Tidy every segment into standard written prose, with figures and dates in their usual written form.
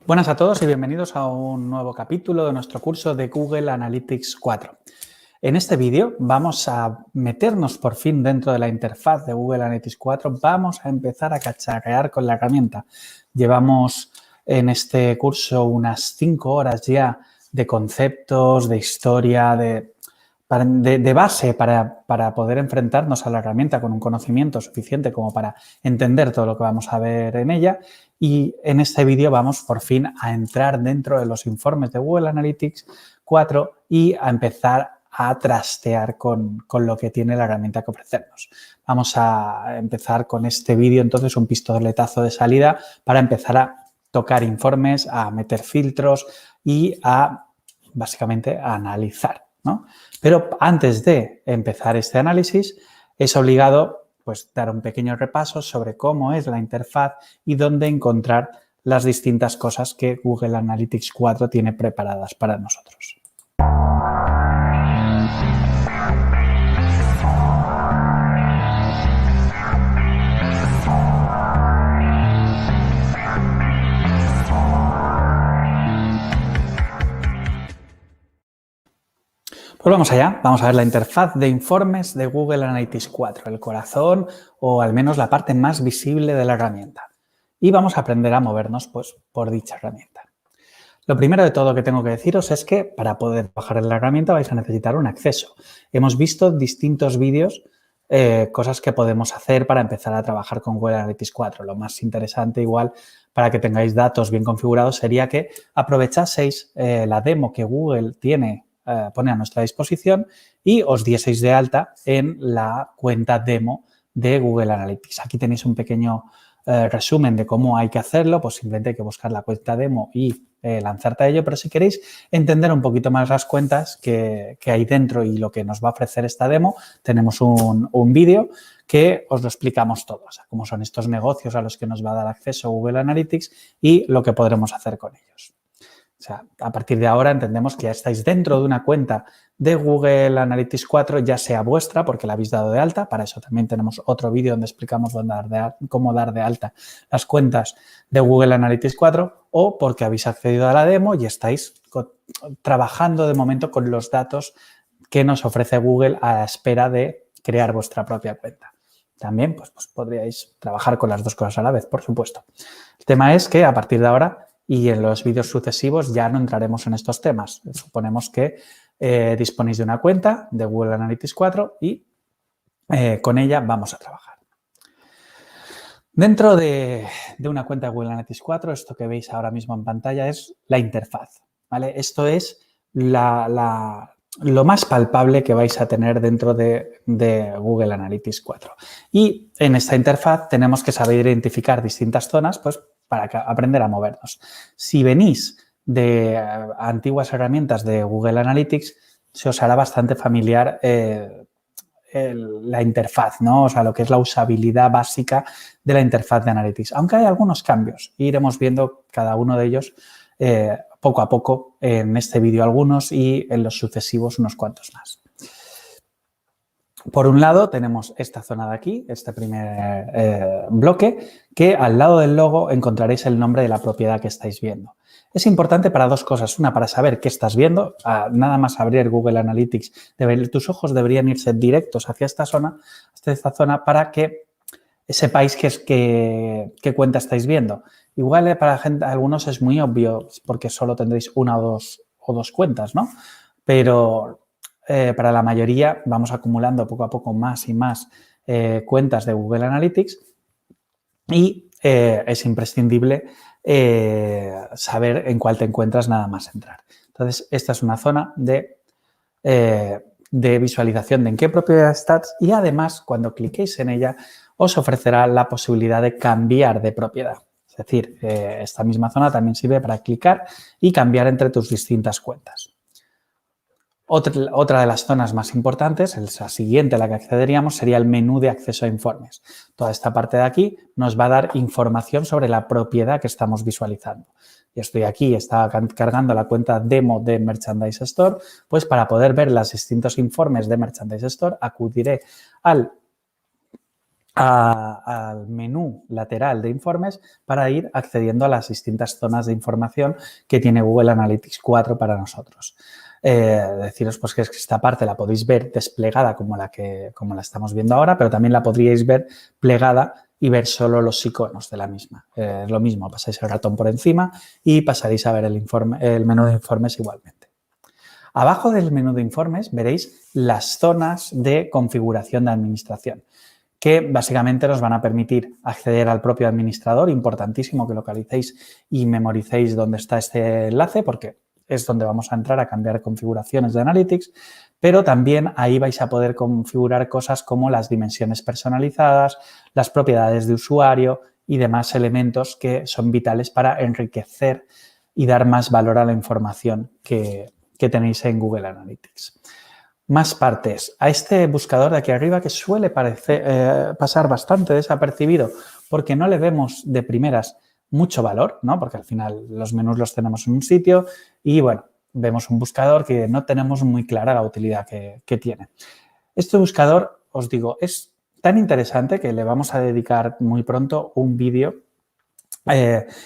Buenas a todos y bienvenidos a un nuevo capítulo de nuestro curso de Google Analytics 4. En este vídeo vamos a meternos por fin dentro de la interfaz de Google Analytics 4. Vamos a empezar a cacharrear con la herramienta. Llevamos en este curso unas 5 horas ya de conceptos, de historia, de base para poder enfrentarnos a la herramienta con un conocimiento suficiente como para entender todo lo que vamos a ver en ella. Y en este vídeo vamos por fin a entrar dentro de los informes de Google Analytics 4 y a empezar a trastear con lo que tiene la herramienta que ofrecernos. Vamos a empezar con este vídeo, entonces, un pistoletazo de salida para empezar a tocar informes, a meter filtros y básicamente, a analizar, ¿no? Pero antes de empezar este análisis, es obligado dar un pequeño repaso sobre cómo es la interfaz y dónde encontrar las distintas cosas que Google Analytics 4 tiene preparadas para nosotros. Pues vamos allá, vamos a ver la interfaz de informes de Google Analytics 4, el corazón o al menos la parte más visible de la herramienta. Y vamos a aprender a movernos por dicha herramienta. Lo primero de todo que tengo que deciros es que para poder bajar en la herramienta vais a necesitar un acceso. Hemos visto distintos vídeos, cosas que podemos hacer para empezar a trabajar con Google Analytics 4. Lo más interesante, igual, para que tengáis datos bien configurados, sería que aprovechaseis la demo que Google pone a nuestra disposición y os dieseis de alta en la cuenta demo de Google Analytics. Aquí tenéis un pequeño resumen de cómo hay que hacerlo, pues simplemente hay que buscar la cuenta demo y lanzarte a ello, pero si queréis entender un poquito más las cuentas que hay dentro y lo que nos va a ofrecer esta demo, tenemos un vídeo que os lo explicamos todo, o sea, cómo son estos negocios a los que nos va a dar acceso Google Analytics y lo que podremos hacer con ellos. O sea, a partir de ahora entendemos que ya estáis dentro de una cuenta de Google Analytics 4, ya sea vuestra, porque la habéis dado de alta. Para eso también tenemos otro vídeo donde explicamos cómo dar de alta las cuentas de Google Analytics 4, o porque habéis accedido a la demo y estáis trabajando de momento con los datos que nos ofrece Google a la espera de crear vuestra propia cuenta. También pues podríais trabajar con las dos cosas a la vez, por supuesto. El tema es que a partir de ahora y en los vídeos sucesivos ya no entraremos en estos temas. Suponemos que disponéis de una cuenta de Google Analytics 4 y con ella vamos a trabajar. Dentro de una cuenta de Google Analytics 4, esto que veis ahora mismo en pantalla es la interfaz, ¿vale? Esto es lo más palpable que vais a tener dentro de Google Analytics 4. Y en esta interfaz tenemos que saber identificar distintas zonas, para aprender a movernos. Si venís de antiguas herramientas de Google Analytics, se os hará bastante familiar la interfaz, ¿no? O sea, lo que es la usabilidad básica de la interfaz de Analytics. Aunque hay algunos cambios, iremos viendo cada uno de ellos poco a poco en este vídeo algunos y en los sucesivos unos cuantos más. Por un lado tenemos esta zona de aquí, este primer bloque, que al lado del logo encontraréis el nombre de la propiedad que estáis viendo. Es importante para dos cosas. Una, para saber qué estás viendo. Nada más abrir Google Analytics, tus ojos deberían irse directos hacia esta zona para que sepáis qué cuenta estáis viendo. Igual para algunos es muy obvio porque solo tendréis una o dos cuentas, ¿no? Pero para la mayoría vamos acumulando poco a poco más y más cuentas de Google Analytics y es imprescindible saber en cuál te encuentras nada más entrar. Entonces, esta es una zona de visualización de en qué propiedad estás y además, cuando cliquéis en ella, os ofrecerá la posibilidad de cambiar de propiedad. Es decir, esta misma zona también sirve para clicar y cambiar entre tus distintas cuentas. Otra de las zonas más importantes, la siguiente a la que accederíamos, sería el menú de acceso a informes. Toda esta parte de aquí nos va a dar información sobre la propiedad que estamos visualizando. Yo estoy aquí, estaba cargando la cuenta demo de Merchandise Store, pues para poder ver los distintos informes de Merchandise Store acudiré al al menú lateral de informes para ir accediendo a las distintas zonas de información que tiene Google Analytics 4 para nosotros. Deciros pues que esta parte la podéis ver desplegada como la estamos viendo ahora, pero también la podríais ver plegada y ver solo los iconos de la misma. Es lo mismo, pasáis el ratón por encima y pasaréis a ver el menú de informes igualmente. Abajo del menú de informes veréis las zonas de configuración de administración, que básicamente nos van a permitir acceder al propio administrador. Importantísimo que localicéis y memoricéis dónde está este enlace, porque es donde vamos a entrar a cambiar configuraciones de Analytics, pero también ahí vais a poder configurar cosas como las dimensiones personalizadas, las propiedades de usuario y demás elementos que son vitales para enriquecer y dar más valor a la información que tenéis en Google Analytics. Más partes. A este buscador de aquí arriba que suele pasar bastante desapercibido porque no le vemos de primeras mucho valor, ¿no? Porque al final los menús los tenemos en un sitio y, bueno, vemos un buscador que no tenemos muy clara la utilidad que tiene. Este buscador, os digo, es tan interesante que le vamos a dedicar muy pronto un vídeo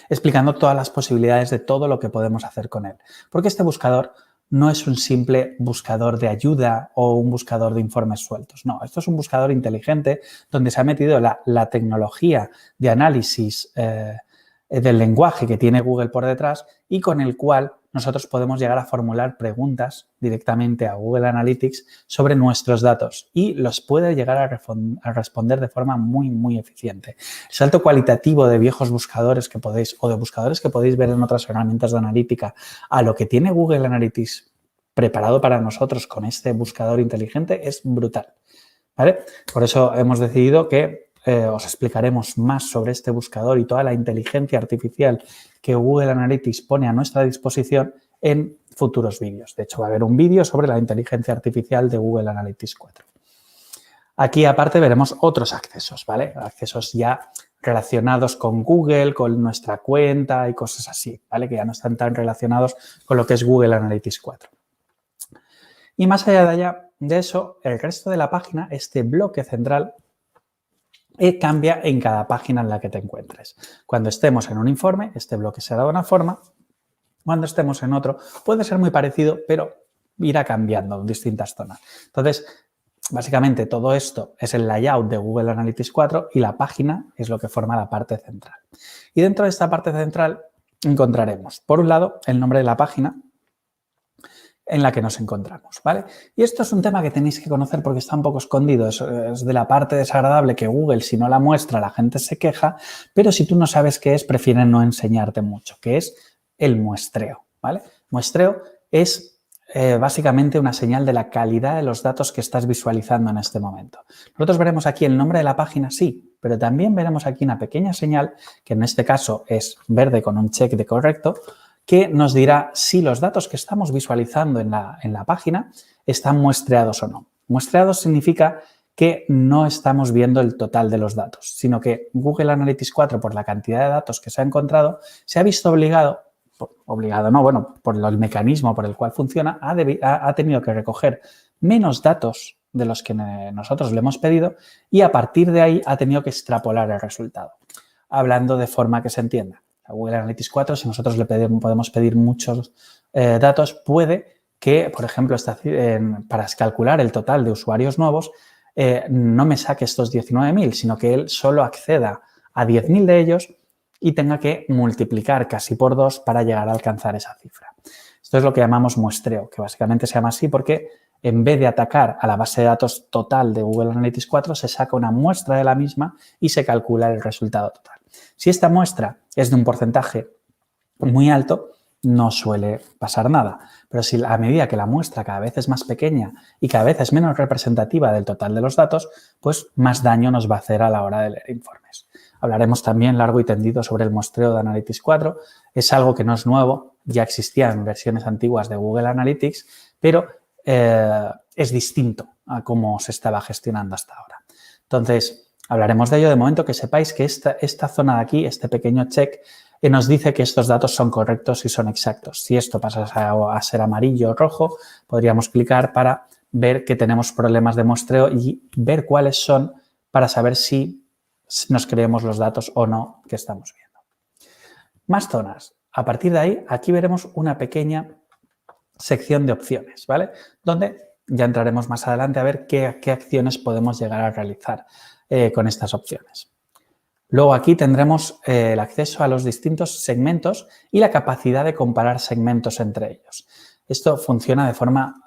explicando todas las posibilidades de todo lo que podemos hacer con él. Porque este buscador no es un simple buscador de ayuda o un buscador de informes sueltos. No, esto es un buscador inteligente donde se ha metido la tecnología de análisis del lenguaje que tiene Google por detrás y con el cual nosotros podemos llegar a formular preguntas directamente a Google Analytics sobre nuestros datos y los puede llegar a responder de forma muy, muy eficiente. El salto cualitativo de viejos buscadores que podéis o de buscadores que podéis ver en otras herramientas de analítica a lo que tiene Google Analytics preparado para nosotros con este buscador inteligente es brutal, ¿vale? Por eso hemos decidido que os explicaremos más sobre este buscador y toda la inteligencia artificial que Google Analytics pone a nuestra disposición en futuros vídeos. De hecho, va a haber un vídeo sobre la inteligencia artificial de Google Analytics 4. Aquí, aparte, veremos otros accesos, ¿vale? Accesos ya relacionados con Google, con nuestra cuenta y cosas así, ¿vale? Que ya no están tan relacionados con lo que es Google Analytics 4. Y más allá de eso, el resto de la página, este bloque central, cambia en cada página en la que te encuentres. Cuando estemos en un informe, este bloque será de una forma. Cuando estemos en otro, puede ser muy parecido, pero irá cambiando en distintas zonas. Entonces, básicamente todo esto es el layout de Google Analytics 4 y la página es lo que forma la parte central. Y dentro de esta parte central encontraremos, por un lado, el nombre de la página en la que nos encontramos, ¿vale? Y esto es un tema que tenéis que conocer porque está un poco escondido. Es de la parte desagradable que Google, si no la muestra, la gente se queja, pero si tú no sabes qué es, prefieren no enseñarte mucho, que es el muestreo, ¿vale? Muestreo es básicamente una señal de la calidad de los datos que estás visualizando en este momento. Nosotros veremos aquí el nombre de la página, sí, pero también veremos aquí una pequeña señal, que en este caso es verde con un check de correcto, que nos dirá si los datos que estamos visualizando en la página están muestreados o no. Muestreados significa que no estamos viendo el total de los datos, sino que Google Analytics 4, por la cantidad de datos que se ha encontrado, se ha visto por el mecanismo por el cual funciona, ha tenido que recoger menos datos de los que nosotros le hemos pedido y a partir de ahí ha tenido que extrapolar el resultado. Hablando de forma que se entienda. A Google Analytics 4, si nosotros le podemos pedir muchos datos, puede que, por ejemplo, para calcular el total de usuarios nuevos, no me saque estos 19.000, sino que él solo acceda a 10.000 de ellos y tenga que multiplicar casi por 2 para llegar a alcanzar esa cifra. Esto es lo que llamamos muestreo, que básicamente se llama así porque en vez de atacar a la base de datos total de Google Analytics 4, se saca una muestra de la misma y se calcula el resultado total. Si esta muestra es de un porcentaje muy alto, no suele pasar nada. Pero si a medida que la muestra cada vez es más pequeña y cada vez es menos representativa del total de los datos, pues más daño nos va a hacer a la hora de leer informes. Hablaremos también largo y tendido sobre el muestreo de Analytics 4. Es algo que no es nuevo, ya existía en versiones antiguas de Google Analytics, pero es distinto a cómo se estaba gestionando hasta ahora. Entonces, hablaremos de ello. De momento que sepáis que esta zona de aquí, este pequeño check, nos dice que estos datos son correctos y son exactos. Si esto pasa a ser amarillo o rojo, podríamos clicar para ver que tenemos problemas de muestreo y ver cuáles son para saber si nos creemos los datos o no que estamos viendo. Más zonas. A partir de ahí, aquí veremos una pequeña sección de opciones, ¿vale? Donde ya entraremos más adelante a ver qué acciones podemos llegar a realizar con estas opciones. Luego aquí tendremos el acceso a los distintos segmentos y la capacidad de comparar segmentos entre ellos. Esto funciona de forma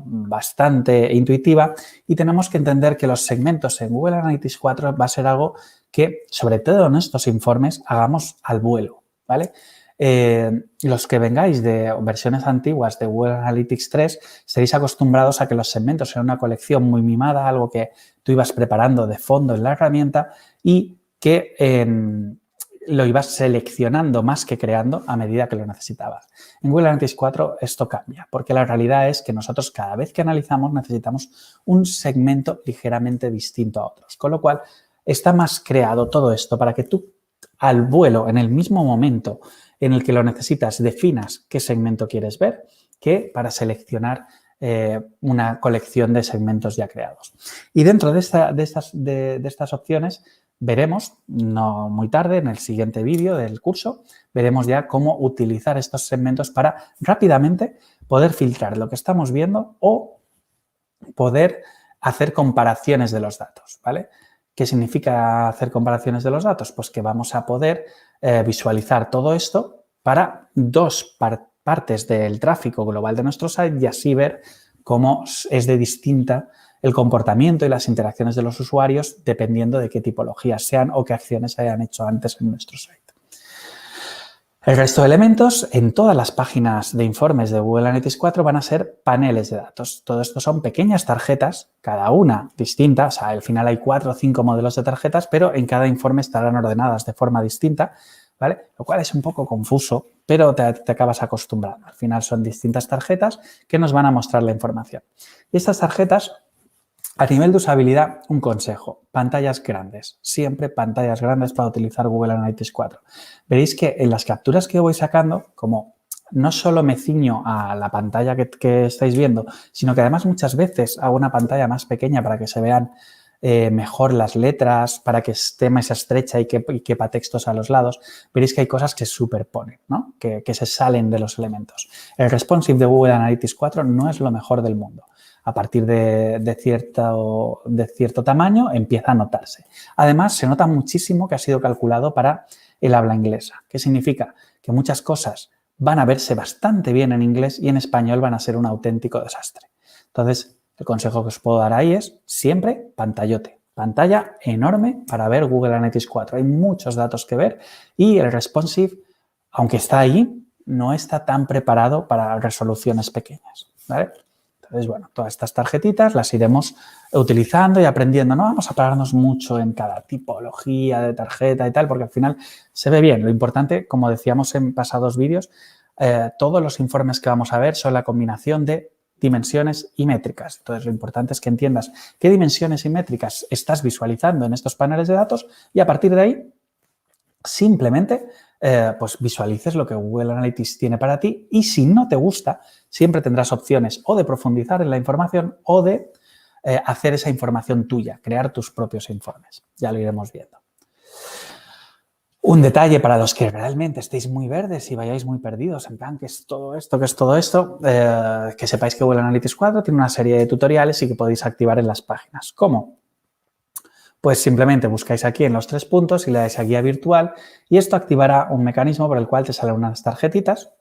bastante intuitiva y tenemos que entender que los segmentos en Google Analytics 4 va a ser algo que, sobre todo en estos informes, hagamos al vuelo, ¿vale? Los que vengáis de versiones antiguas de Google Analytics 3 estaréis acostumbrados a que los segmentos eran una colección muy mimada, algo que tú ibas preparando de fondo en la herramienta y que lo ibas seleccionando más que creando a medida que lo necesitabas. En Google Analytics 4 esto cambia, porque la realidad es que nosotros cada vez que analizamos necesitamos un segmento ligeramente distinto a otros, con lo cual está más creado todo esto para que tú al vuelo, en el mismo momento en el que lo necesitas, definas qué segmento quieres ver, que para seleccionar una colección de segmentos ya creados. Y dentro de estas opciones veremos, no muy tarde, en el siguiente vídeo del curso, veremos ya cómo utilizar estos segmentos para rápidamente poder filtrar lo que estamos viendo o poder hacer comparaciones de los datos, ¿vale? ¿Qué significa hacer comparaciones de los datos? Pues que vamos a poder visualizar todo esto para dos partes del tráfico global de nuestro site y así ver cómo es de distinta el comportamiento y las interacciones de los usuarios dependiendo de qué tipologías sean o qué acciones hayan hecho antes en nuestro site. El resto de elementos en todas las páginas de informes de Google Analytics 4 van a ser paneles de datos. Todo esto son pequeñas tarjetas, cada una distinta, o sea, al final hay 4 o 5 modelos de tarjetas, pero en cada informe estarán ordenadas de forma distinta, ¿vale? Lo cual es un poco confuso, pero te acabas acostumbrando. Al final son distintas tarjetas que nos van a mostrar la información. Y estas tarjetas, a nivel de usabilidad, un consejo, pantallas grandes, siempre pantallas grandes para utilizar Google Analytics 4. Veréis que en las capturas que voy sacando, como no solo me ciño a la pantalla que estáis viendo, sino que además muchas veces hago una pantalla más pequeña para que se vean mejor las letras, para que esté más estrecha y que quepa textos a los lados, veréis que hay cosas que se superponen, ¿no? que se salen de los elementos. El responsive de Google Analytics 4 no es lo mejor del mundo. A partir de cierto tamaño empieza a notarse. Además, se nota muchísimo que ha sido calculado para el habla inglesa. ¿Qué significa? Que muchas cosas van a verse bastante bien en inglés y en español van a ser un auténtico desastre. Entonces, el consejo que os puedo dar ahí es siempre pantallote. Pantalla enorme para ver Google Analytics 4. Hay muchos datos que ver y el responsive, aunque está ahí, no está tan preparado para resoluciones pequeñas, ¿vale? Entonces, bueno, todas estas tarjetitas las iremos utilizando y aprendiendo. No vamos a pararnos mucho en cada tipología de tarjeta y tal, porque al final se ve bien. Lo importante, como decíamos en pasados vídeos, todos los informes que vamos a ver son la combinación de dimensiones y métricas. Entonces, lo importante es que entiendas qué dimensiones y métricas estás visualizando en estos paneles de datos y a partir de ahí, simplemente pues visualices lo que Google Analytics tiene para ti y si no te gusta, siempre tendrás opciones o de profundizar en la información o de hacer esa información tuya, crear tus propios informes. Ya lo iremos viendo. Un detalle para los que realmente estéis muy verdes y vayáis muy perdidos, en plan, ¿qué es todo esto? ¿Qué es todo esto? Que sepáis que Google Analytics 4 tiene una serie de tutoriales y que podéis activar en las páginas. ¿Cómo? Pues simplemente buscáis aquí en los 3 puntos y le dais a guía virtual y esto activará un mecanismo por el cual te salen unas tarjetitas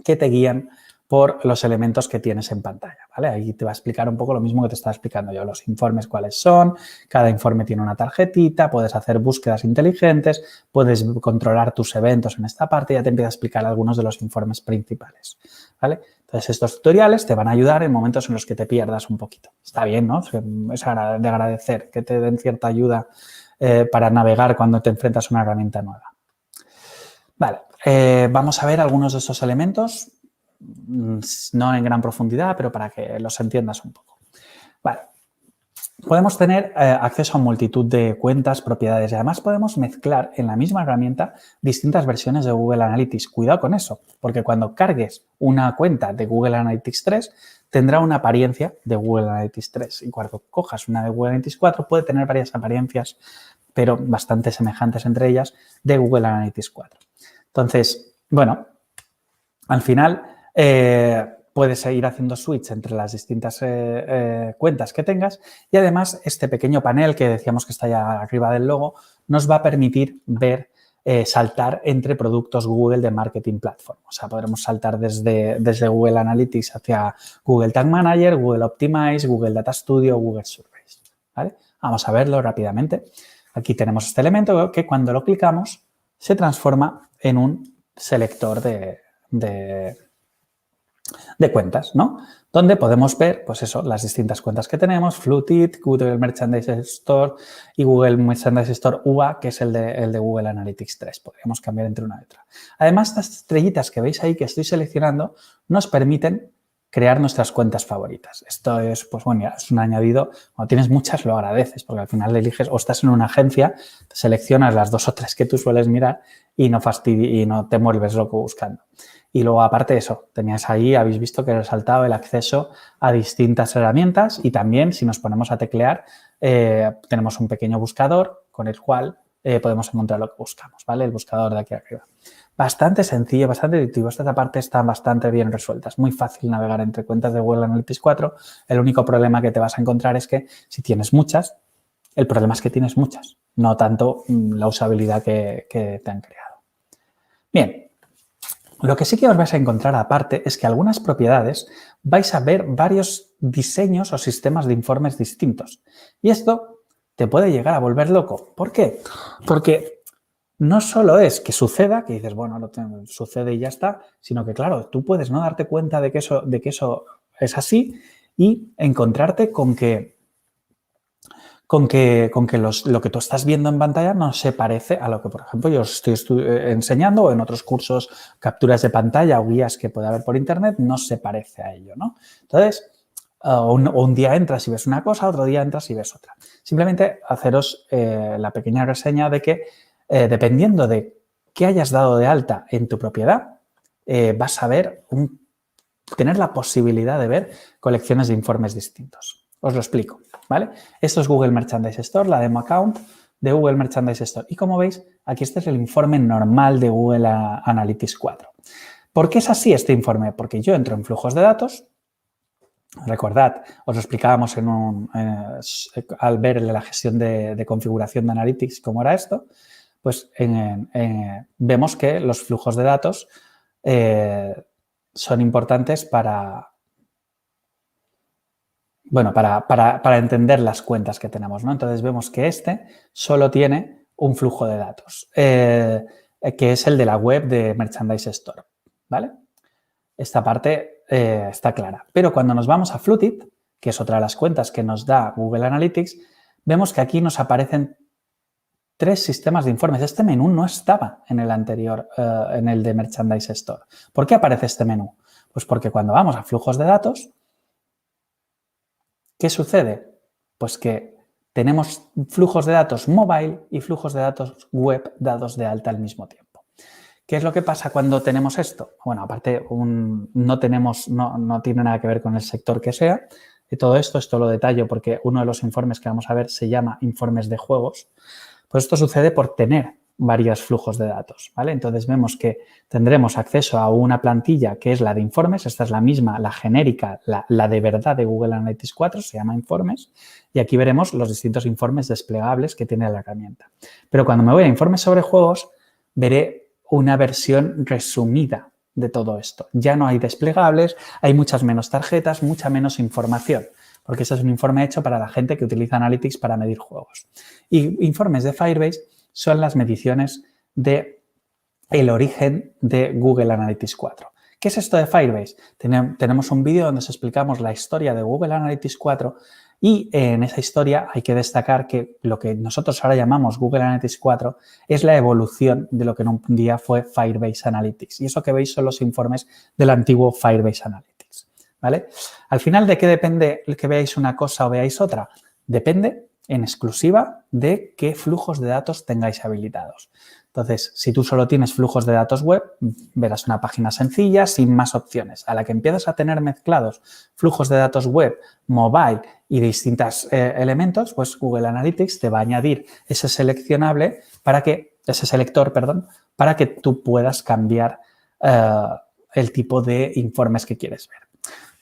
que te guían por los elementos que tienes en pantalla, ¿vale? Ahí te va a explicar un poco lo mismo que te estaba explicando yo, los informes cuáles son, cada informe tiene una tarjetita, puedes hacer búsquedas inteligentes, puedes controlar tus eventos en esta parte y ya te empieza a explicar algunos de los informes principales, ¿vale? Entonces, estos tutoriales te van a ayudar en momentos en los que te pierdas un poquito. Está bien, ¿no? Es de agradecer que te den cierta ayuda para navegar cuando te enfrentas a una herramienta nueva. Vale, vamos a ver algunos de estos elementos, no en gran profundidad, pero para que los entiendas un poco. Vale, podemos tener acceso a multitud de cuentas, propiedades y además podemos mezclar en la misma herramienta distintas versiones de Google Analytics. Cuidado con eso, porque cuando cargues una cuenta de Google Analytics 3 tendrá una apariencia de Google Analytics 3 y cuando cojas una de Google Analytics 4 puede tener varias apariencias, pero bastante semejantes entre ellas, de Google Analytics 4. Entonces, bueno, al final puedes ir haciendo switch entre las distintas cuentas que tengas y además este pequeño panel que decíamos que está ya arriba del logo nos va a permitir ver, saltar entre productos Google de Marketing Platform. O sea, podremos saltar desde Google Analytics hacia Google Tag Manager, Google Optimize, Google Data Studio, Google Surveys. ¿Vale? Vamos a verlo rápidamente. Aquí tenemos este elemento que cuando lo clicamos se transforma en un selector de cuentas, ¿no? Donde podemos ver, pues eso, las distintas cuentas que tenemos, Flutit, Google Merchandise Store y Google Merchandise Store UA, que es el de Google Analytics 3. Podríamos cambiar entre una y otra. Además, estas estrellitas que veis ahí que estoy seleccionando nos permiten crear nuestras cuentas favoritas. Esto es, pues bueno, es un añadido. Cuando tienes muchas lo agradeces porque al final eliges o estás en una agencia, seleccionas las 2 o 3 que tú sueles mirar y no te vuelves loco buscando. Y luego, aparte de eso, tenías ahí, habéis visto que he resaltado el acceso a distintas herramientas y también, si nos ponemos a teclear, tenemos un pequeño buscador con el cual podemos encontrar lo que buscamos, ¿vale? El buscador de aquí arriba. Bastante sencillo, bastante intuitivo. Esta parte está bastante bien resuelta. Es muy fácil navegar entre cuentas de Google Analytics 4. El único problema que te vas a encontrar es que si tienes muchas, el problema es que tienes muchas, no tanto la usabilidad que te han creado. Bien. Lo que sí que os vais a encontrar aparte es que algunas propiedades vais a ver varios diseños o sistemas de informes distintos. Y esto te puede llegar a volver loco. ¿Por qué? Porque no solo es que suceda, que dices, bueno, sucede y ya está, sino que, claro, tú puedes no darte cuenta de que eso es así y encontrarte con que lo que tú estás viendo en pantalla no se parece a lo que, por ejemplo, yo os estoy enseñando o en otros cursos, capturas de pantalla o guías que puede haber por internet, no se parece a ello, ¿no? Entonces, un día entras y ves una cosa, otro día entras y ves otra. Simplemente haceros la pequeña reseña de que dependiendo de qué hayas dado de alta en tu propiedad, vas a tener la posibilidad de ver colecciones de informes distintos. Os lo explico, ¿vale? Esto es Google Merchandise Store, la demo account de Google Merchandise Store. Y como veis, aquí este es el informe normal de Google Analytics 4. ¿Por qué es así este informe? Porque yo entro en flujos de datos. Recordad, os lo explicábamos al ver la gestión de configuración de Analytics cómo era esto. Pues vemos que los flujos de datos son importantes para entender las cuentas que tenemos, ¿no? Entonces, vemos que este solo tiene un flujo de datos, que es el de la web de Merchandise Store, ¿vale? Esta parte está clara. Pero cuando nos vamos a Flutit, que es otra de las cuentas que nos da Google Analytics, vemos que aquí nos aparecen 3 sistemas de informes. Este menú no estaba en el anterior, en el de Merchandise Store. ¿Por qué aparece este menú? Pues porque cuando vamos a flujos de datos, ¿qué sucede? Pues que tenemos flujos de datos mobile y flujos de datos web dados de alta al mismo tiempo. ¿Qué es lo que pasa cuando tenemos esto? Bueno, aparte no tiene nada que ver con el sector que sea. Y todo esto lo detallo porque uno de los informes que vamos a ver se llama informes de juegos. Pues esto sucede por tener varios flujos de datos, ¿vale? Entonces vemos que tendremos acceso a una plantilla que es la de informes. Esta es la misma, la genérica, la de verdad de Google Analytics 4, se llama informes. Y aquí veremos los distintos informes desplegables que tiene la herramienta. Pero cuando me voy a informes sobre juegos, veré una versión resumida de todo esto. Ya no hay desplegables, hay muchas menos tarjetas, mucha menos información, porque este es un informe hecho para la gente que utiliza Analytics para medir juegos. Y informes de Firebase son las mediciones del origen de Google Analytics 4. ¿Qué es esto de Firebase? Tenemos un vídeo donde os explicamos la historia de Google Analytics 4 y en esa historia hay que destacar que lo que nosotros ahora llamamos Google Analytics 4 es la evolución de lo que en un día fue Firebase Analytics. Y eso que veis son los informes del antiguo Firebase Analytics, ¿vale? Al final, ¿de qué depende el que veáis una cosa o veáis otra? Depende en exclusiva de qué flujos de datos tengáis habilitados. Entonces, si tú solo tienes flujos de datos web, verás una página sencilla sin más opciones. A la que empiezas a tener mezclados flujos de datos web, mobile y distintos elementos, pues Google Analytics te va a añadir ese seleccionable ese selector, para que tú puedas cambiar el tipo de informes que quieres ver.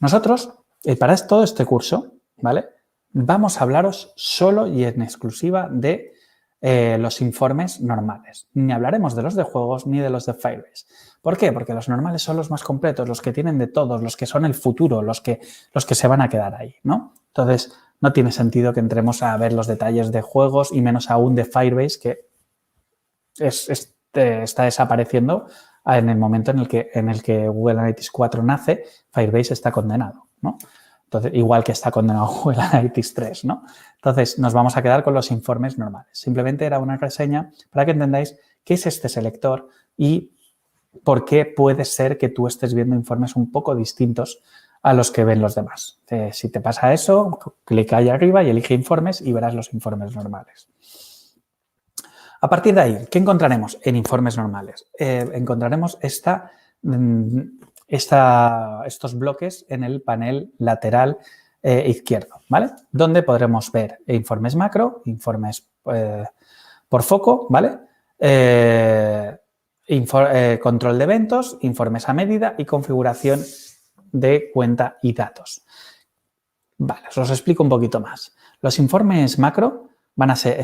Nosotros, para todo este curso, ¿vale?, vamos a hablaros solo y en exclusiva de los informes normales. Ni hablaremos de los de juegos ni de los de Firebase. ¿Por qué? Porque los normales son los más completos, los que tienen de todos, los que son el futuro, los que se van a quedar ahí, ¿no? Entonces, no tiene sentido que entremos a ver los detalles de juegos y menos aún de Firebase, que está desapareciendo en el momento en el que Google Analytics 4 nace. Firebase está condenado, ¿no? Entonces, igual que está condenado Google Analytics 3, ¿no? Entonces, nos vamos a quedar con los informes normales. Simplemente era una reseña para que entendáis qué es este selector y por qué puede ser que tú estés viendo informes un poco distintos a los que ven los demás. Si te pasa eso, clica ahí arriba y elige informes y verás los informes normales. A partir de ahí, ¿qué encontraremos en informes normales? Encontraremos estos bloques en el panel lateral izquierdo, ¿vale? Donde podremos ver informes macro, informes por foco, ¿vale? Control de eventos, informes a medida y configuración de cuenta y datos. Vale, os explico un poquito más. Los informes macro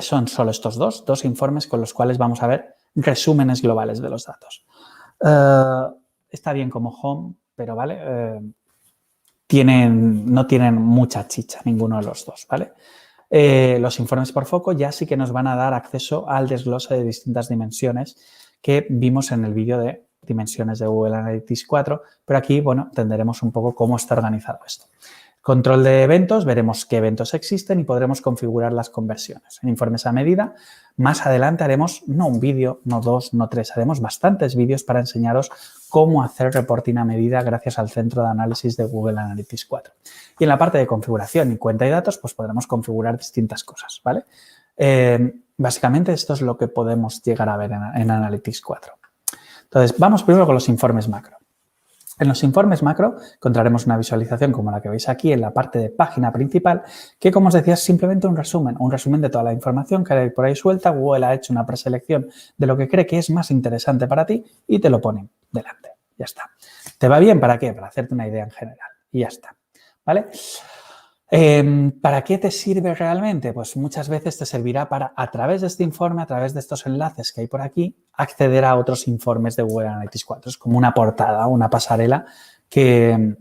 son solo estos dos informes con los cuales vamos a ver resúmenes globales de los datos. Está bien como home, pero ¿vale? No tienen mucha chicha ninguno de los dos, ¿vale? Los informes por foco ya sí que nos van a dar acceso al desglose de distintas dimensiones que vimos en el vídeo de dimensiones de Google Analytics 4, pero aquí, bueno, entenderemos un poco cómo está organizado esto. Control de eventos, veremos qué eventos existen y podremos configurar las conversiones. En informes a medida, más adelante haremos no un vídeo, no dos, no tres, haremos bastantes vídeos para enseñaros cómo hacer reporting a medida gracias al centro de análisis de Google Analytics 4. Y en la parte de configuración y cuenta y datos, pues podremos configurar distintas cosas, ¿vale? Básicamente esto es lo que podemos llegar a ver en Analytics 4. Entonces, vamos primero con los informes macro. En los informes macro encontraremos una visualización como la que veis aquí en la parte de página principal, que, como os decía, es simplemente un resumen de toda la información que hay por ahí suelta. Google ha hecho una preselección de lo que cree que es más interesante para ti y te lo pone delante. Ya está. ¿Te va bien? ¿Para qué? Para hacerte una idea en general. Y ya está. ¿Vale? ¿Para qué te sirve realmente? Pues muchas veces te servirá para, a través de este informe, a través de estos enlaces que hay por aquí, acceder a otros informes de Google Analytics 4. Es como una portada, una pasarela que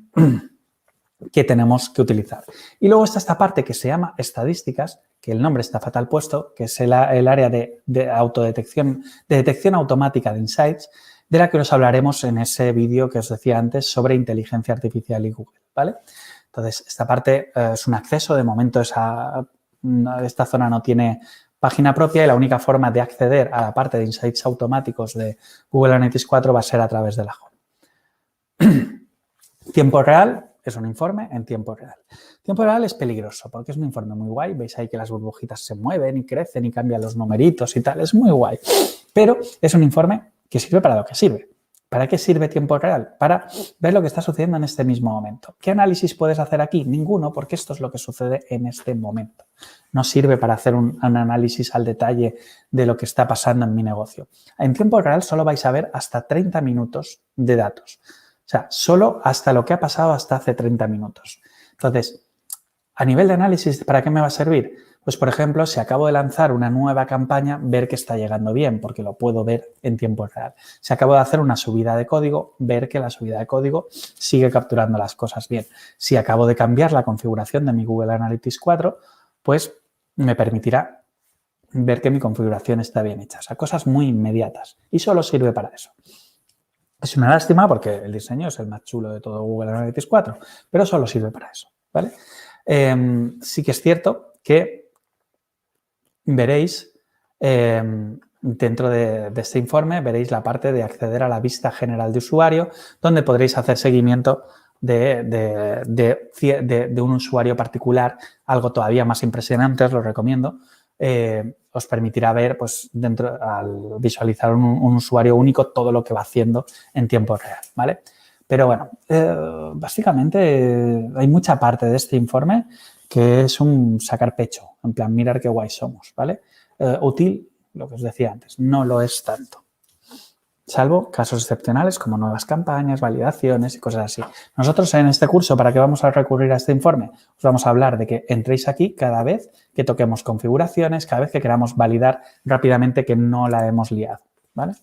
tenemos que utilizar. Y luego está esta parte que se llama estadísticas, que el nombre está fatal puesto, que es el área de autodetección, de detección automática de insights, de la que os hablaremos en ese vídeo que os decía antes sobre inteligencia artificial y Google, ¿vale? Entonces, esta parte es un acceso. De momento esta zona no tiene página propia y la única forma de acceder a la parte de insights automáticos de Google Analytics 4 va a ser a través de la home. Tiempo real es un informe en tiempo real. Tiempo real es peligroso porque es un informe muy guay. Veis ahí que las burbujitas se mueven y crecen y cambian los numeritos y tal. Es muy guay. Pero es un informe que sirve para lo que sirve. ¿Para qué sirve tiempo real? Para ver lo que está sucediendo en este mismo momento. ¿Qué análisis puedes hacer aquí? Ninguno, porque esto es lo que sucede en este momento. No sirve para hacer un análisis al detalle de lo que está pasando en mi negocio. En tiempo real solo vais a ver hasta 30 minutos de datos. O sea, solo hasta lo que ha pasado hasta hace 30 minutos. Entonces, a nivel de análisis, ¿para qué me va a servir? Pues, por ejemplo, si acabo de lanzar una nueva campaña, ver que está llegando bien, porque lo puedo ver en tiempo real. Si acabo de hacer una subida de código, ver que la subida de código sigue capturando las cosas bien. Si acabo de cambiar la configuración de mi Google Analytics 4, pues me permitirá ver que mi configuración está bien hecha. O sea, cosas muy inmediatas. Y solo sirve para eso. Es una lástima porque el diseño es el más chulo de todo Google Analytics 4, pero solo sirve para eso, ¿vale? Sí que es cierto que veréis, dentro de este informe, veréis la parte de acceder a la vista general de usuario, donde podréis hacer seguimiento de un usuario particular, algo todavía más impresionante, os lo recomiendo. Os permitirá ver, pues, al visualizar un usuario único, todo lo que va haciendo en tiempo real, ¿vale? Pero bueno, básicamente hay mucha parte de este informe que es un sacar pecho, en plan, mirar qué guay somos, ¿vale? Útil, lo que os decía antes, no lo es tanto. Salvo casos excepcionales como nuevas campañas, validaciones y cosas así. Nosotros en este curso, ¿para qué vamos a recurrir a este informe? Os vamos a hablar de que entréis aquí cada vez que toquemos configuraciones, cada vez que queramos validar rápidamente que no la hemos liado, ¿vale?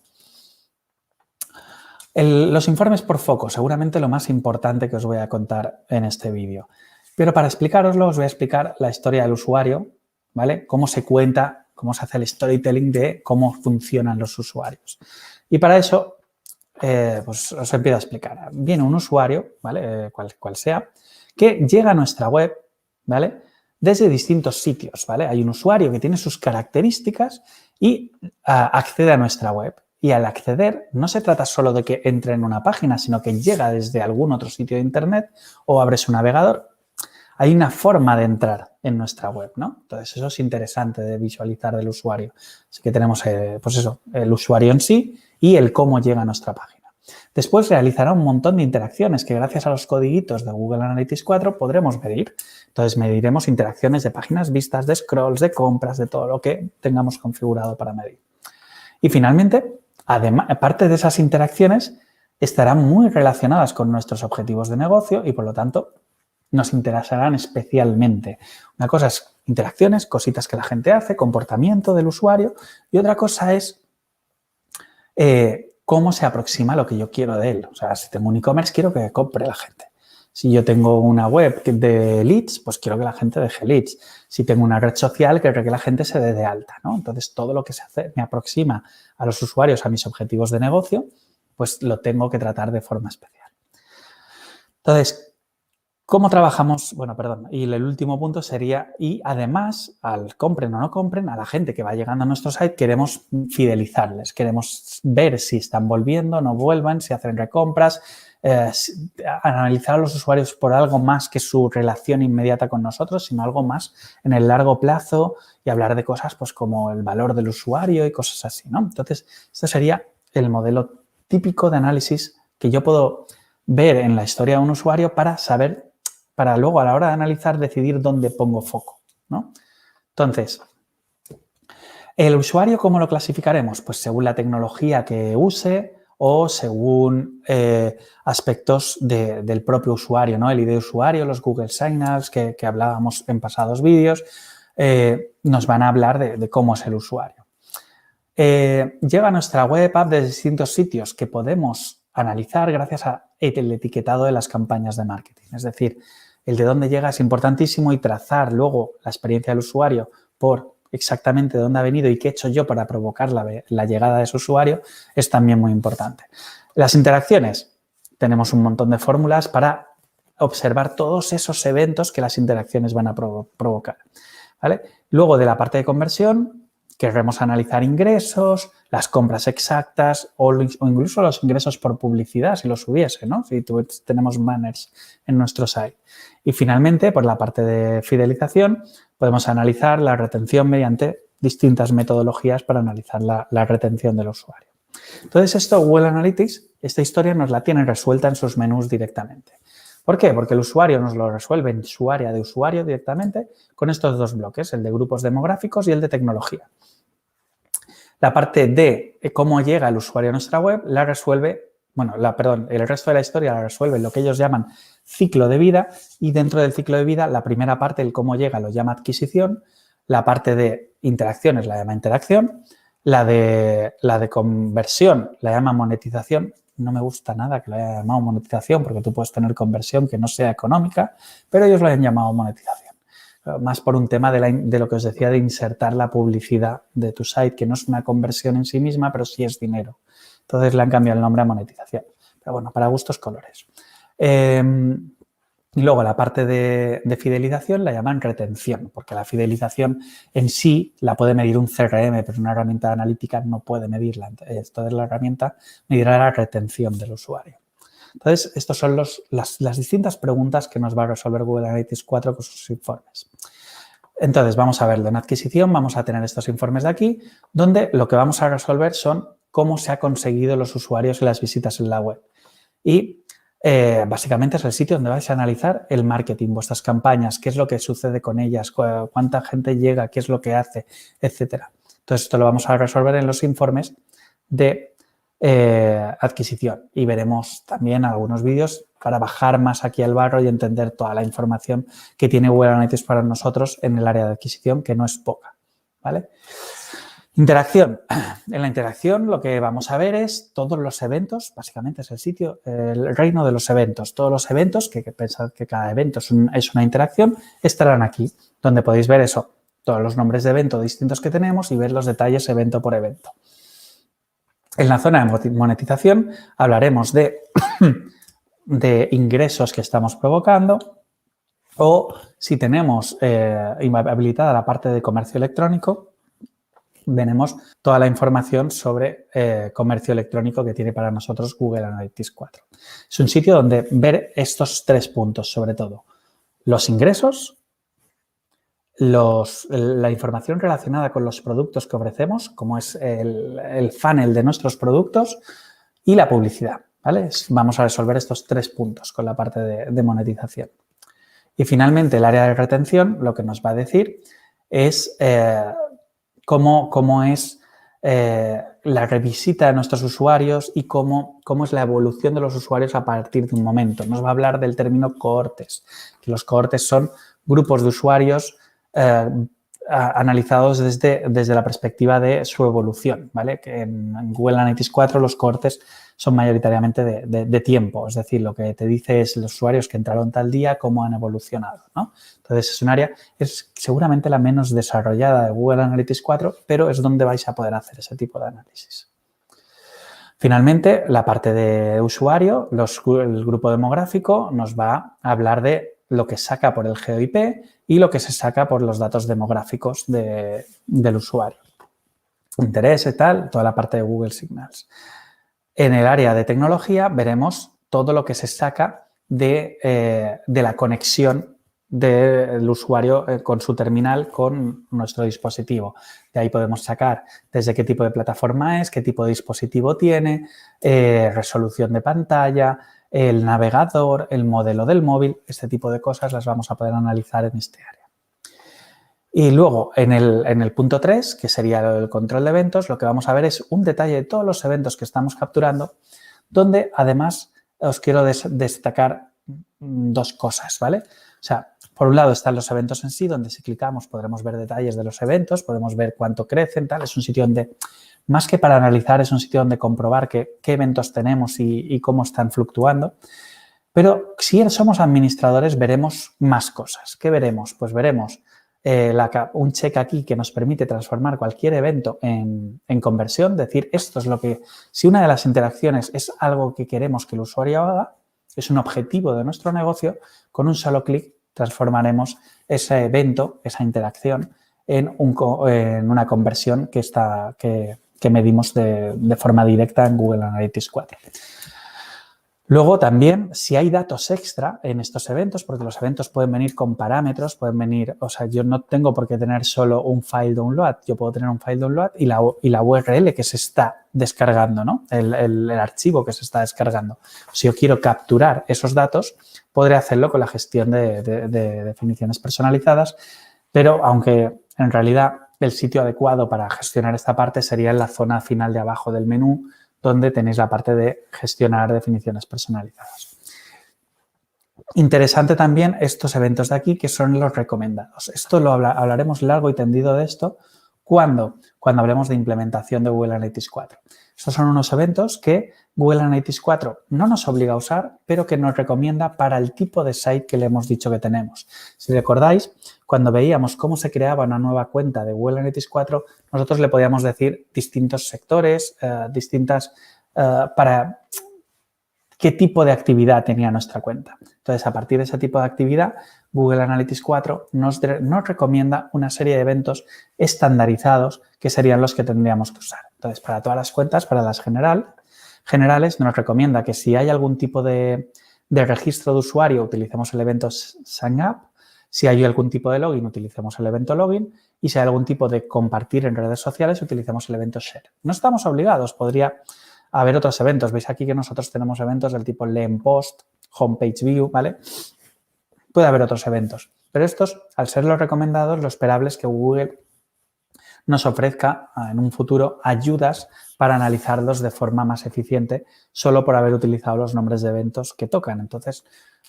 Los informes por foco, seguramente lo más importante que os voy a contar en este vídeo. Pero para explicároslo, os voy a explicar la historia del usuario, ¿vale? Cómo se cuenta, cómo se hace el storytelling de cómo funcionan los usuarios. Y para eso, pues os empiezo a explicar. Viene un usuario, ¿vale? Cual sea, que llega a nuestra web, ¿vale? Desde distintos sitios, ¿vale? Hay un usuario que tiene sus características y accede a nuestra web. Y al acceder, no se trata solo de que entre en una página, sino que llega desde algún otro sitio de Internet o abre su navegador. Hay una forma de entrar en nuestra web, ¿no? Entonces, eso es interesante de visualizar del usuario. Así que tenemos, pues eso, el usuario en sí y el cómo llega a nuestra página. Después realizará un montón de interacciones que gracias a los codiguitos de Google Analytics 4 podremos medir. Entonces, mediremos interacciones de páginas vistas, de scrolls, de compras, de todo lo que tengamos configurado para medir. Y finalmente, además, aparte de esas interacciones, estarán muy relacionadas con nuestros objetivos de negocio y, por lo tanto, nos interesarán especialmente. Una cosa es interacciones, cositas que la gente hace, comportamiento del usuario, y otra cosa es cómo se aproxima a lo que yo quiero de él. O sea, si tengo un e-commerce, quiero que compre la gente. Si yo tengo una web de leads, pues quiero que la gente deje leads. Si tengo una red social, quiero que la gente se dé de alta, ¿no? Entonces, todo lo que se hace me aproxima a los usuarios, a mis objetivos de negocio, pues lo tengo que tratar de forma especial. Entonces, ¿cómo trabajamos? Bueno, perdón. Y el último punto sería, y además, al compren o no compren, a la gente que va llegando a nuestro site, queremos fidelizarles. Queremos ver si están volviendo, no vuelvan, si hacen recompras, analizar a los usuarios por algo más que su relación inmediata con nosotros, sino algo más en el largo plazo y hablar de cosas pues como el valor del usuario y cosas así, ¿no? Entonces, este sería el modelo típico de análisis que yo puedo ver en la historia de un usuario para saber, para luego a la hora de analizar decidir dónde pongo foco, ¿no? Entonces, ¿el usuario cómo lo clasificaremos? Pues según la tecnología que use o según aspectos del propio usuario, ¿no? El ID de usuario, los Google Signals que hablábamos en pasados vídeos, nos van a hablar de cómo es el usuario. Llega a nuestra web app de distintos sitios que podemos analizar gracias al etiquetado de las campañas de marketing. Es decir, el de dónde llega es importantísimo y trazar luego la experiencia del usuario por exactamente dónde ha venido y qué he hecho yo para provocar la llegada de ese usuario es también muy importante. Las interacciones. Tenemos un montón de fórmulas para observar todos esos eventos que las interacciones van a provocar, ¿vale? Luego, de la parte de conversión, querremos analizar ingresos, las compras exactas o incluso los ingresos por publicidad, si los hubiese, ¿no? Si tenemos banners en nuestro site. Y finalmente, por la parte de fidelización, podemos analizar la retención mediante distintas metodologías para analizar la retención del usuario. Entonces, esto Google Analytics, esta historia nos la tiene resuelta en sus menús directamente. ¿Por qué? Porque el usuario nos lo resuelve en su área de usuario directamente con estos dos bloques, el de grupos demográficos y el de tecnología. La parte de cómo llega el usuario a nuestra web la resuelve, el resto de la historia la resuelve lo que ellos llaman ciclo de vida y dentro del ciclo de vida la primera parte, el cómo llega, lo llama adquisición, la parte de interacciones la llama interacción, la de conversión la llama monetización. No me gusta nada que lo haya llamado monetización porque tú puedes tener conversión que no sea económica, pero ellos lo han llamado monetización. Más por un tema de lo que os decía de insertar la publicidad de tu site, que no es una conversión en sí misma, pero sí es dinero. Entonces le han cambiado el nombre a monetización. Pero bueno, para gustos colores. Y luego la parte de fidelización la llaman retención, porque la fidelización en sí la puede medir un CRM, pero una herramienta analítica no puede medirla. Entonces la herramienta medirá la retención del usuario. Entonces, estas son las distintas preguntas que nos va a resolver Google Analytics 4 con sus informes. Entonces, vamos a verlo. En adquisición vamos a tener estos informes de aquí, donde lo que vamos a resolver son cómo se ha conseguido los usuarios y las visitas en la web. Y básicamente es el sitio donde vais a analizar el marketing, vuestras campañas, qué es lo que sucede con ellas, cuánta gente llega, qué es lo que hace, etcétera. Entonces, esto lo vamos a resolver en los informes de adquisición y veremos también algunos vídeos para bajar más aquí al barro y entender toda la información que tiene Google Analytics para nosotros en el área de adquisición, que no es poca, ¿vale? Interacción. En la interacción lo que vamos a ver es todos los eventos, básicamente es el sitio, el reino de los eventos. Todos los eventos, que pensad que cada evento es una interacción, estarán aquí, donde podéis ver eso, todos los nombres de evento distintos que tenemos y ver los detalles evento por evento. En la zona de monetización hablaremos de ingresos que estamos provocando o si tenemos habilitada la parte de comercio electrónico, veremos toda la información sobre comercio electrónico que tiene para nosotros Google Analytics 4. Es un sitio donde ver estos 3 puntos, sobre todo. Los ingresos, la información relacionada con los productos que ofrecemos, como es el funnel de nuestros productos y la publicidad, ¿vale? Vamos a resolver estos 3 puntos con la parte de monetización. Y finalmente, el área de retención lo que nos va a decir es cómo es la revisita de nuestros usuarios y cómo es la evolución de los usuarios a partir de un momento. Nos va a hablar del término cohortes, que los cohortes son grupos de usuarios analizados desde la perspectiva de su evolución, ¿vale? Que en Google Analytics 4 los cohortes son mayoritariamente de tiempo, es decir, lo que te dice es los usuarios que entraron tal día, cómo han evolucionado, ¿no? Entonces, es un área, es seguramente la menos desarrollada de Google Analytics 4, pero es donde vais a poder hacer ese tipo de análisis. Finalmente, la parte de usuario, el grupo demográfico nos va a hablar de lo que saca por el GeoIP y lo que se saca por los datos demográficos del usuario. Interés y tal, toda la parte de Google Signals. En el área de tecnología veremos todo lo que se saca de la conexión del usuario con su terminal con nuestro dispositivo. De ahí podemos sacar desde qué tipo de plataforma es, qué tipo de dispositivo tiene, resolución de pantalla, el navegador, el modelo del móvil, este tipo de cosas las vamos a poder analizar en este área. Y luego, en el punto 3, que sería el control de eventos, lo que vamos a ver es un detalle de todos los eventos que estamos capturando, donde además os quiero destacar 2 cosas, ¿vale? O sea, por un lado están los eventos en sí, donde si clicamos podremos ver detalles de los eventos, podemos ver cuánto crecen, tal. Es un sitio donde, más que para analizar, es un sitio donde comprobar qué eventos tenemos y cómo están fluctuando. Pero si somos administradores, veremos más cosas. ¿Qué veremos? Pues veremos un check aquí que nos permite transformar cualquier evento en conversión, decir, esto es lo que, si una de las interacciones es algo que queremos que el usuario haga, es un objetivo de nuestro negocio, con un solo clic transformaremos ese evento, esa interacción, en una conversión que medimos de forma directa en Google Analytics 4. Luego también, si hay datos extra en estos eventos, porque los eventos pueden venir con parámetros, pueden venir, o sea, yo no tengo por qué tener solo un file download, yo puedo tener un file download y la URL que se está descargando, ¿no? El archivo que se está descargando. Si yo quiero capturar esos datos, podré hacerlo con la gestión de definiciones personalizadas, pero aunque en realidad el sitio adecuado para gestionar esta parte sería en la zona final de abajo del menú, donde tenéis la parte de gestionar definiciones personalizadas. Interesante también estos eventos de aquí, que son los recomendados. Esto lo hablaremos largo y tendido de esto cuando hablemos de implementación de Google Analytics 4. Estos son unos eventos que Google Analytics 4 no nos obliga a usar, pero que nos recomienda para el tipo de site que le hemos dicho que tenemos. Si recordáis, cuando veíamos cómo se creaba una nueva cuenta de Google Analytics 4, nosotros le podíamos decir distintos sectores, para qué tipo de actividad tenía nuestra cuenta. Entonces, a partir de ese tipo de actividad, Google Analytics 4 nos recomienda una serie de eventos estandarizados que serían los que tendríamos que usar. Entonces, para todas las cuentas, para las general, generales nos recomienda que si hay algún tipo de registro de usuario, utilicemos el evento SignUp. Si hay algún tipo de login, utilicemos el evento login. Y si hay algún tipo de compartir en redes sociales, utilicemos el evento share. No estamos obligados, podría haber otros eventos. Veis aquí que nosotros tenemos eventos del tipo Lem Post, Homepage View, ¿vale? Puede haber otros eventos. Pero estos, al ser los recomendados, lo esperable es que Google nos ofrezca en un futuro ayudas para analizarlos de forma más eficiente solo por haber utilizado los nombres de eventos que tocan. Entonces,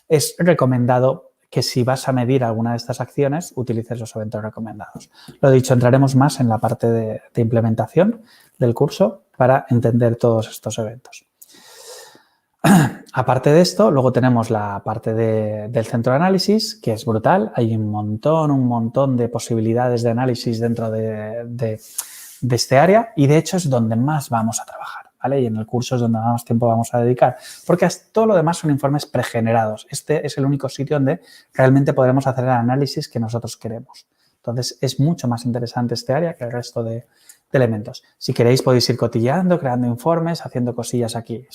es recomendado que si vas a medir alguna de estas acciones, utilices los eventos recomendados. Lo dicho, entraremos más en la parte de implementación del curso para entender todos estos eventos. Aparte de esto, luego tenemos la parte del centro de análisis, que es brutal. Hay un montón de posibilidades de análisis dentro de este área y, de hecho, es donde más vamos a trabajar, ¿vale? Y en el curso es donde más tiempo vamos a dedicar, porque todo lo demás son informes pregenerados. Este es el único sitio donde realmente podremos hacer el análisis que nosotros queremos. Entonces, es mucho más interesante este área que el resto de elementos. Si queréis, podéis ir cotilleando, creando informes, haciendo cosillas aquí.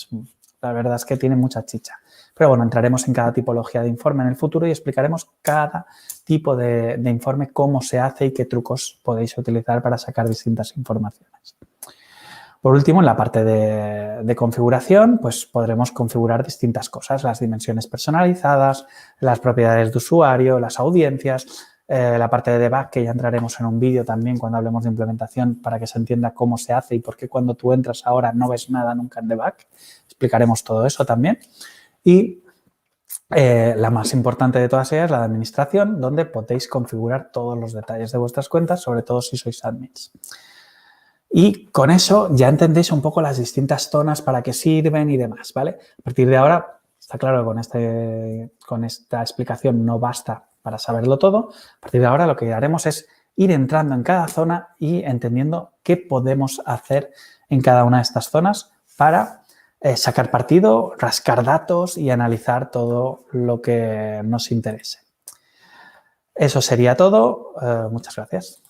La verdad es que tiene mucha chicha. Pero bueno, entraremos en cada tipología de informe en el futuro y explicaremos cada tipo de informe, cómo se hace y qué trucos podéis utilizar para sacar distintas informaciones. Por último, en la parte de configuración, pues podremos configurar distintas cosas, las dimensiones personalizadas, las propiedades de usuario, las audiencias, la parte de debug, que ya entraremos en un vídeo también cuando hablemos de implementación para que se entienda cómo se hace y por qué cuando tú entras ahora no ves nada nunca en debug. Explicaremos todo eso también. Y la más importante de todas ellas, la de administración, donde podéis configurar todos los detalles de vuestras cuentas, sobre todo si sois admins. Y con eso ya entendéis un poco las distintas zonas para qué sirven y demás, ¿vale? A partir de ahora, está claro que con esta explicación no basta para saberlo todo. A partir de ahora lo que haremos es ir entrando en cada zona y entendiendo qué podemos hacer en cada una de estas zonas para sacar partido, rascar datos y analizar todo lo que nos interese. Eso sería todo. Muchas gracias.